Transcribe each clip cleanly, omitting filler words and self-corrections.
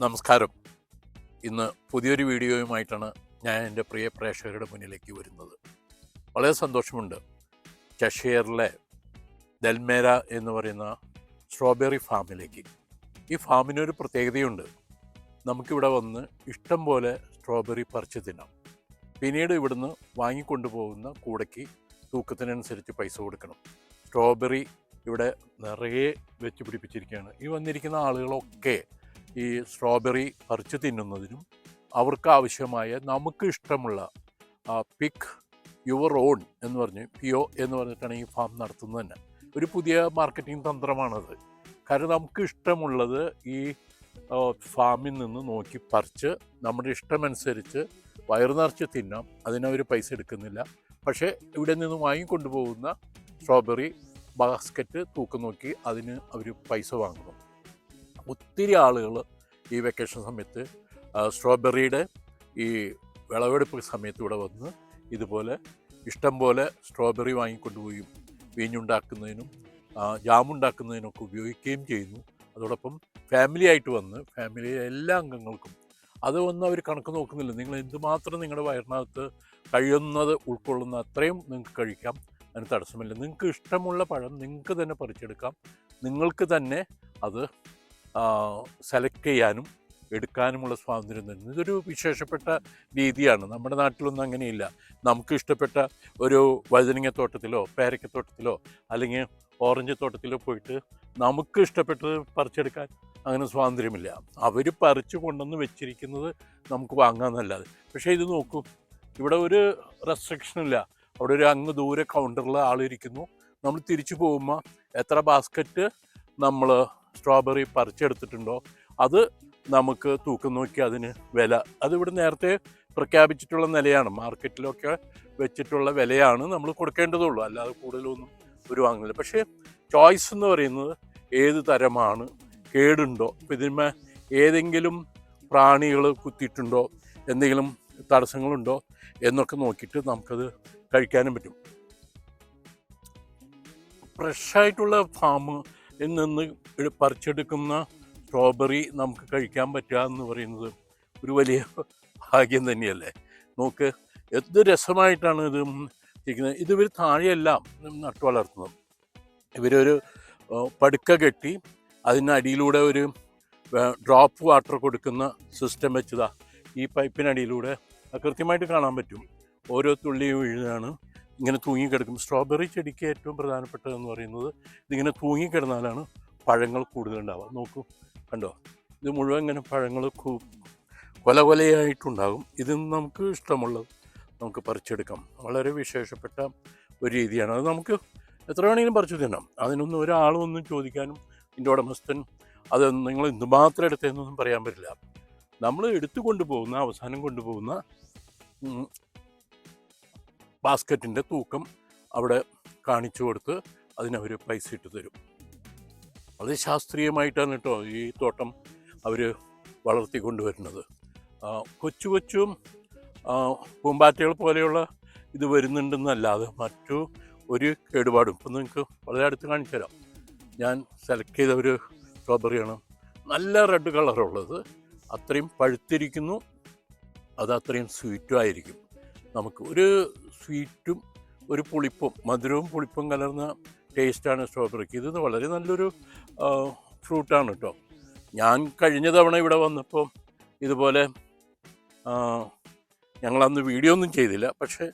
നമസ്കാരം. ഇന്ന് പുതിയൊരു വീഡിയോയുമായിട്ടാണ് ഞാൻ എൻ്റെ പ്രിയ പ്രേക്ഷകരുടെ മുന്നിലേക്ക് വരുന്നത്. വളരെ സന്തോഷമുണ്ട്. ചെഷയറിലെ ദൽമേര എന്ന് പറയുന്ന സ്ട്രോബെറി ഫാമിലേക്ക്. ഈ ഫാമിനൊരു പ്രത്യേകതയുണ്ട്. നമുക്കിവിടെ വന്ന് ഇഷ്ടം പോലെ സ്ട്രോബെറി പറിച്ച് തിന്നാം. പിന്നീട് ഇവിടുന്ന് വാങ്ങിക്കൊണ്ടു പോകുന്ന കൂടയ്ക്ക് തൂക്കത്തിനനുസരിച്ച് പൈസ കൊടുക്കണം. സ്ട്രോബെറി ഇവിടെ നിറയെ വെച്ച് പിടിപ്പിച്ചിരിക്കുകയാണ്. ഈ വന്നിരിക്കുന്ന ആളുകളൊക്കെ ഈ സ്ട്രോബെറി പറിച്ച് തിന്നുന്നതിനും അവർക്ക് ആവശ്യമായ നമുക്ക് ഇഷ്ടമുള്ള പിക്ക് യുവർ ഓൺ എന്ന് പറഞ്ഞ് PO എന്ന് പറഞ്ഞിട്ടാണ് ഈ ഫാം നടത്തുന്നത് തന്നെ. ഒരു പുതിയ മാർക്കറ്റിംഗ് തന്ത്രമാണത്. കാരണം നമുക്ക് ഇഷ്ടമുള്ളത് ഈ ഫാമിൽ നിന്ന് നോക്കി പറിച്ച് നമ്മുടെ ഇഷ്ടമനുസരിച്ച് വയറു നിറച്ച് തിന്നാം. അതിനവർ പൈസ എടുക്കുന്നില്ല. പക്ഷേ ഇവിടെ നിന്ന് വാങ്ങിക്കൊണ്ടു പോകുന്ന സ്ട്രോബെറി ബാസ്ക്കറ്റ് തൂക്കം നോക്കി അതിന് അവർ പൈസ വാങ്ങുന്നു. ഒത്തിരി ആളുകൾ ഈ വെക്കേഷൻ സമയത്ത് സ്ട്രോബെറിയുടെ ഈ വിളവെടുപ്പ് സമയത്ത് ഇവിടെ വന്ന് ഇതുപോലെ ഇഷ്ടം പോലെ സ്ട്രോബെറി വാങ്ങിക്കൊണ്ടുപോയും വീഞ്ഞുണ്ടാക്കുന്നതിനും ജാമുണ്ടാക്കുന്നതിനൊക്കെ ഉപയോഗിക്കുകയും ചെയ്യുന്നു. അതോടൊപ്പം ഫാമിലി ആയിട്ട് വന്ന് ഫാമിലിയിലെ എല്ലാ അംഗങ്ങൾക്കും അതൊന്നും അവർ കണക്ക് നോക്കുന്നില്ല. നിങ്ങൾ എന്തുമാത്രം നിങ്ങളുടെ വയറിനകത്ത് കഴിയുന്നത് ഉൾക്കൊള്ളുന്ന അത്രയും നിങ്ങൾക്ക് കഴിക്കാം. അതിന് തടസ്സമില്ല. നിങ്ങൾക്ക് ഇഷ്ടമുള്ള പഴം നിങ്ങൾക്ക് തന്നെ പറിച്ചെടുക്കാം. നിങ്ങൾക്ക് തന്നെ അത് സെലക്ട് ചെയ്യാനും എടുക്കാനുമുള്ള സ്വാതന്ത്ര്യം തരുന്നു. ഇതൊരു വിശേഷപ്പെട്ട രീതിയാണ്. നമ്മുടെ നാട്ടിലൊന്നും അങ്ങനെയില്ല. നമുക്ക് ഇഷ്ടപ്പെട്ട ഒരു വഴുതനങ്ങത്തോട്ടത്തിലോ പേരക്കത്തോട്ടത്തിലോ അല്ലെങ്കിൽ ഓറഞ്ച് തോട്ടത്തിലോ പോയിട്ട് നമുക്ക് ഇഷ്ടപ്പെട്ടത് പറിച്ചെടുക്കാൻ അങ്ങനെ സ്വാതന്ത്ര്യമില്ല. അവർ പറിച്ചു കൊണ്ടുവന്ന് വെച്ചിരിക്കുന്നത് നമുക്ക് വാങ്ങാമെന്നല്ലാതെ. പക്ഷേ ഇത് നോക്കൂ, ഇവിടെ ഒരു റെസ്ട്രിക്ഷനില്ല. അവിടെ ഒരു അങ്ങ് ദൂരെ കൗണ്ടറിൽ ആളിരിക്കുന്നു. നമ്മൾ തിരിച്ചു പോകുമ്പോൾ എത്ര ബാസ്ക്കറ്റ് നമ്മൾ സ്ട്രോബെറി പറിച്ചെടുത്തിട്ടുണ്ടോ അത് നമുക്ക് തൂക്കം നോക്കി അതിന് വില അതിവിടെ നേരത്തെ പ്രഖ്യാപിച്ചിട്ടുള്ള നിലയാണ്. മാർക്കറ്റിലൊക്കെ വെച്ചിട്ടുള്ള വിലയാണ് നമ്മൾ കൊടുക്കേണ്ടതുള്ളൂ. അല്ലാതെ കൂടുതലൊന്നും ഒരു വാങ്ങുന്നില്ല. പക്ഷേ ചോയ്സ് എന്ന് പറയുന്നത് ഏത് തരമാണ്, കേടുണ്ടോ, ഇപ്പം ഇതിന്മേ ഏതെങ്കിലും പ്രാണികൾ കുത്തിയിട്ടുണ്ടോ, എന്തെങ്കിലും തടസ്സങ്ങളുണ്ടോ എന്നൊക്കെ നോക്കിയിട്ട് നമുക്കത് കഴിക്കാനും പറ്റും. ഫ്രഷായിട്ടുള്ള ഫാമിൽ നിന്ന് പറിച്ചെടുക്കുന്ന സ്ട്രോബെറി നമുക്ക് കഴിക്കാൻ പറ്റുക എന്ന് പറയുന്നത് ഒരു വലിയ ഭാഗ്യം തന്നെയല്ലേ. നോക്ക് എന്ത് രസമായിട്ടാണ് ഇത് ഇരിക്കുന്നത്. ഇവർ താഴെയല്ല നട്ടു വളർത്തുന്നത്. ഇവരൊരു പടുക്ക കെട്ടി അതിനടിയിലൂടെ ഒരു ഡ്രോപ്പ് വാട്ടർ കൊടുക്കുന്ന സിസ്റ്റം വെച്ചതാ. ഈ പൈപ്പിനടിയിലൂടെ കൃത്യമായിട്ട് കാണാൻ പറ്റും. ഓരോ തുള്ളി വീഴാണ് ഇങ്ങനെ തൂങ്ങിക്കിടക്കും. സ്ട്രോബെറി ചെടിക്ക് ഏറ്റവും പ്രധാനപ്പെട്ടതെന്ന് പറയുന്നത് ഇതിങ്ങനെ തൂങ്ങിക്കിടന്നാലാണ് പഴങ്ങൾ കൂടുതലുണ്ടാവുക. നോക്കൂ, കണ്ടോ, ഇത് മുഴുവൻ ഇങ്ങനെ പഴങ്ങൾ കൊലകൊലയായിട്ടുണ്ടാകും. ഇതിൽ നമുക്ക് ഇഷ്ടമുള്ളത് നമുക്ക് പറിച്ചെടുക്കാം. വളരെ വിശേഷപ്പെട്ട ഒരു രീതിയാണ്. അത് നമുക്ക് എത്ര വേണമെങ്കിലും പറിച്ചു തിന്നാം. അതിനൊന്നും ഒരാളൊന്നും ചോദിക്കാനും ഇതിൻ്റെ ഉടമസ്ഥൻ അത് നിങ്ങൾ എന്തുമാത്രം എടുത്തതെന്നൊന്നും പറയാൻ പറ്റില്ല. നമ്മൾ എടുത്തു കൊണ്ടുപോകുന്ന അവസാനം കൊണ്ടുപോകുന്ന ബാസ്ക്കറ്റിൻ്റെ തൂക്കം അവിടെ കാണിച്ചു കൊടുത്ത് അതിനവർ പൈസ ഇട്ട് തരും. അത് ശാസ്ത്രീയമായിട്ടാണ് കേട്ടോ ഈ തോട്ടം അവർ വളർത്തിക്കൊണ്ടുവരുന്നത്. കൊച്ചു കൊച്ചും പൂമ്പാറ്റകൾ പോലെയുള്ള ഇത് വരുന്നുണ്ടെന്നല്ലാതെ മറ്റു ഒരു കേടുപാടും. ഇപ്പം നിങ്ങൾക്ക് വളരെ അടുത്ത് കാണിച്ചു തരാം. ഞാൻ സെലക്ട് ചെയ്ത ഒരു സ്ട്രോബെറിയാണ്. നല്ല റെഡ് കളറുള്ളത്. അത്രയും പഴുത്തിരിക്കുന്നു. അത് അത്രയും സ്വീറ്റും ആയിരിക്കും. നമുക്ക് ഒരു സ്വീറ്റും ഒരു പുളിപ്പും മധുരവും പുളിപ്പും കലർന്ന ടേസ്റ്റാണ് സ്ട്രോബെറിക്ക്. ഇത് വളരെ നല്ലൊരു ഫ്രൂട്ടാണ് കേട്ടോ. ഞാൻ കഴിഞ്ഞ തവണ ഇവിടെ വന്നപ്പോൾ ഇതുപോലെ ഞങ്ങളന്ന് വീഡിയോ ഒന്നും ചെയ്തില്ല. പക്ഷേ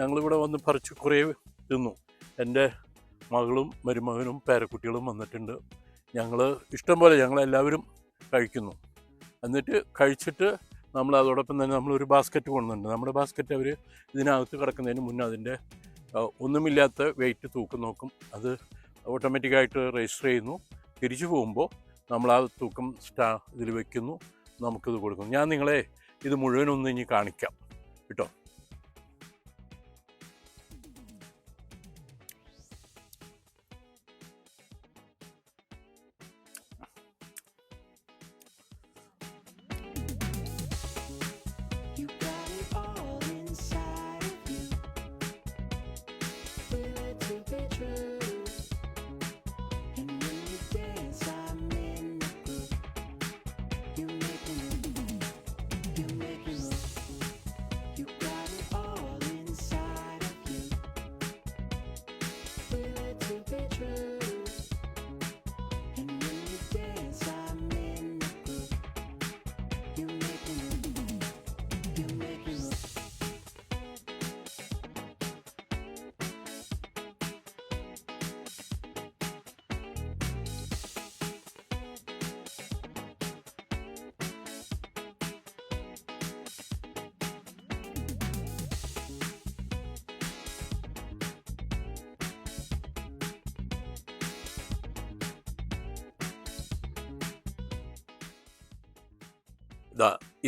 ഞങ്ങളിവിടെ വന്ന് പറിച്ച് കുറേ തിന്നു. എൻ്റെ മകളും മരുമകനും പേരക്കുട്ടികളും വന്നിട്ടുണ്ട്. ഞങ്ങൾ ഇഷ്ടം പോലെ ഞങ്ങളെല്ലാവരും കഴിക്കുന്നു. എന്നിട്ട് കഴിച്ചിട്ട് നമ്മൾ അതോടൊപ്പം തന്നെ നമ്മളൊരു ബാസ്ക്കറ്റ് കൊണ്ടുവന്നിട്ടുണ്ട്. നമ്മുടെ ബാസ്ക്കറ്റ് അവർ ഇതിനകത്ത് കിടക്കുന്നതിന് മുന്നേ അതിൻ്റെ ഒന്നുമില്ലാത്ത വെയിറ്റ് തൂക്കം നോക്കും. അത് ഓട്ടോമാറ്റിക്കായിട്ട് രജിസ്റ്റർ ചെയ്യുന്നു. തിരിച്ചു പോകുമ്പോൾ നമ്മൾ ആ തൂക്കം ഇതിൽ വെക്കുന്നു, നമുക്കിത് കൊടുക്കും. ഞാൻ നിങ്ങളെ ഇത് മുഴുവനൊന്നും ഇനി കാണിക്കാം കേട്ടോ.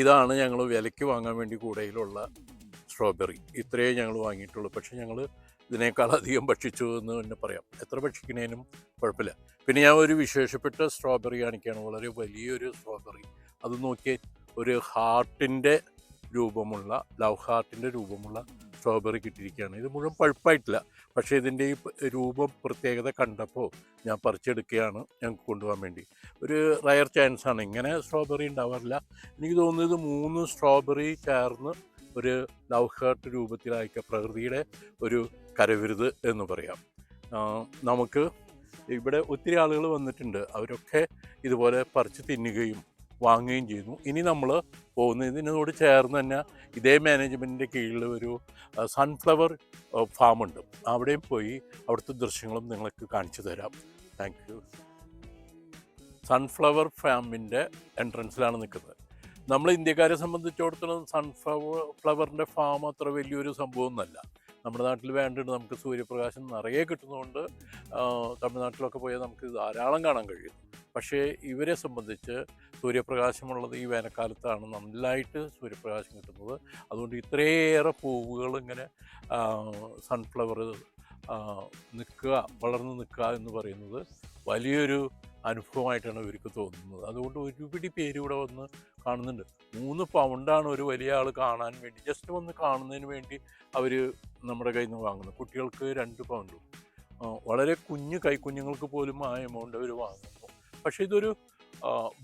ഇതാണ് ഞങ്ങൾ വിലയ്ക്ക് വാങ്ങാൻ വേണ്ടി കൂടെയിലുള്ള സ്ട്രോബെറി. ഇത്രയേ ഞങ്ങൾ വാങ്ങിയിട്ടുള്ളൂ. പക്ഷേ ഞങ്ങൾ ഇതിനേക്കാൾ അധികം ഭക്ഷിച്ചു എന്ന് തന്നെ പറയാം. എത്ര ഭക്ഷിക്കുന്നതിനും കുഴപ്പമില്ല. പിന്നെ ഞാൻ ഒരു വിശേഷപ്പെട്ട സ്ട്രോബെറി കാണിക്കുകയാണ്. വളരെ വലിയൊരു സ്ട്രോബെറി. അത് നോക്കിയേ, ഒരു ഹാർട്ടിൻ്റെ രൂപമുള്ള, ലവ് ഹാർട്ടിൻ്റെ രൂപമുള്ള സ്ട്രോബെറി കിട്ടിയിരിക്കുകയാണ്. ഇത് മുഴുവൻ പഴുപ്പായിട്ടില്ല. പക്ഷേ ഇതിൻ്റെ ഈ രൂപം പ്രത്യേകത കണ്ടപ്പോൾ ഞാൻ പറിച്ചെടുക്കുകയാണ് ഞങ്ങൾക്ക് കൊണ്ടുപോകാൻ വേണ്ടി. ഒരു റയർ ചാൻസാണ്, ഇങ്ങനെ സ്ട്രോബെറി ഉണ്ടാവാറില്ല. എനിക്ക് തോന്നുന്നത് 3 സ്ട്രോബെറി ചേർന്ന് ഒരു ലവ് ഹാർട്ട് രൂപത്തിലായിരിക്കുക, പ്രകൃതിയുടെ ഒരു കരവിരുത് എന്ന് പറയാം. നമുക്ക് ഇവിടെ ഒത്തിരി ആളുകൾ വന്നിട്ടുണ്ട്. അവരൊക്കെ ഇതുപോലെ പറിച്ച് തിന്നുകയും വാങ്ങുകയും ചെയ്യുന്നു. ഇനി നമ്മൾ പോകുന്നത് ഇതിനോട് ചേർന്ന് തന്നെ ഇതേ മാനേജ്മെൻറ്റിൻ്റെ കീഴിൽ ഒരു സൺഫ്ലവർ ഫാമുണ്ട്. അവിടെയും പോയി അവിടുത്തെ ദൃശ്യങ്ങളും നിങ്ങൾക്ക് കാണിച്ചു തരാം. Thank you. സൺഫ്ലവർ ഫാമിൻ്റെ എൻട്രൻസിലാണ് നിൽക്കുന്നത്. നമ്മൾ ഇന്ത്യക്കാരെ സംബന്ധിച്ചിടത്തോളം സൺഫ്ലവറിൻ്റെ ഫാം അത്ര വലിയൊരു സംഭവമൊന്നുമല്ല. നമ്മുടെ നാട്ടിൽ വേണ്ടിയിട്ട് നമുക്ക് സൂര്യപ്രകാശം നിറയെ കിട്ടുന്നതുകൊണ്ട് തമിഴ്നാട്ടിലൊക്കെ പോയാൽ നമുക്ക് ധാരാളം കാണാൻ കഴിയും. പക്ഷേ ഇവരെ സംബന്ധിച്ച് സൂര്യപ്രകാശമുള്ളത് ഈ വേനൽക്കാലത്താണ് നന്നായിട്ട് സൂര്യപ്രകാശം കിട്ടുന്നത്. അതുകൊണ്ട് ഇത്രയേറെ പൂവുകൾ ഇങ്ങനെ സൺഫ്ലവർ വളർന്ന് നിൽക്കുക എന്ന് പറയുന്നത് വലിയൊരു അനുഭവമായിട്ടാണ് ഇവർക്ക് തോന്നുന്നത്. അതുകൊണ്ട് ഒരുപിടി പേര് ഇവിടെ വന്ന് കാണുന്നുണ്ട്. 3 പൗണ്ടാണ് ഒരു വലിയ ആൾ കാണാൻ വേണ്ടി, ജസ്റ്റ് വന്ന് കാണുന്നതിന് വേണ്ടി അവർ നമ്മുടെ കയ്യിൽ നിന്ന് വാങ്ങുന്നത്. കുട്ടികൾക്ക് 2 പൗണ്ടും, വളരെ കൈക്കുഞ്ഞുങ്ങൾക്ക് പോലും ആ എമൗണ്ട് അവർ വാങ്ങുന്നു. പക്ഷേ ഇതൊരു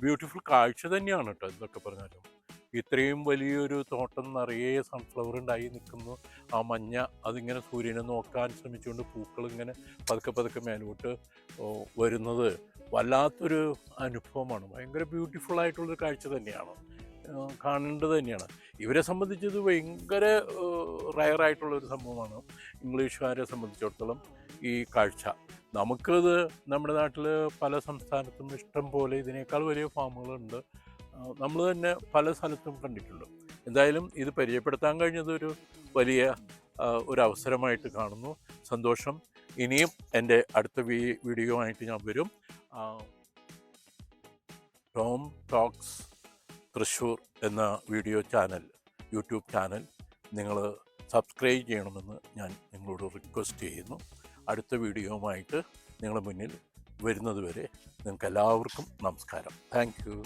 ബ്യൂട്ടിഫുൾ കാഴ്ച തന്നെയാണ് കേട്ടോ. എന്തൊക്കെ പറഞ്ഞാലും ഇത്രയും വലിയൊരു തോട്ടം നിറയെ സൺഫ്ലവർ ഉണ്ടായി നിൽക്കുന്നു. ആ മഞ്ഞ അതിങ്ങനെ സൂര്യനെ നോക്കാൻ ശ്രമിച്ചുകൊണ്ട് പൂക്കളിങ്ങനെ പതുക്കെ മേലോട്ട് വരുന്നത് വല്ലാത്തൊരു അനുഭവമാണ്. ഭയങ്കര ബ്യൂട്ടിഫുള്ളായിട്ടുള്ളൊരു കാഴ്ച തന്നെയാണ്, കാണേണ്ടത് തന്നെയാണ്. ഇവരെ സംബന്ധിച്ച് ഇത് ഭയങ്കര റയറായിട്ടുള്ളൊരു സംഭവമാണ്. ഇംഗ്ലീഷുകാരെ സംബന്ധിച്ചിടത്തോളം ഈ കാഴ്ച. നമുക്കത് നമ്മുടെ നാട്ടിൽ പല സംസ്ഥാനത്തും ഇഷ്ടം പോലെ ഇതിനേക്കാൾ വലിയ ഫാമുകളുണ്ട്. നമ്മൾ തന്നെ പല സ്ഥലത്തും കണ്ടിട്ടുണ്ട്. എന്തായാലും ഇത് പരിചയപ്പെടുത്താൻ കഴിഞ്ഞത് ഒരു വലിയ ഒരു അവസരമായിട്ട് കാണുന്നു. സന്തോഷം. ഇനിയും എൻ്റെ അടുത്ത വീഡിയോ ആയിട്ട് ഞാൻ വരും. ടോം ടോക്സ് തൃശ്ശൂർ എന്ന യൂട്യൂബ് ചാനൽ നിങ്ങൾ സബ്സ്ക്രൈബ് ചെയ്യണമെന്ന് ഞാൻ നിങ്ങളോട് റിക്വസ്റ്റ് ചെയ്യുന്നു. അടുത്ത വീഡിയോയുമായിട്ട് നിങ്ങളുടെ മുന്നിൽ വരുന്നത് വരെ നിങ്ങൾക്ക് എല്ലാവർക്കും നമസ്കാരം. Thank you.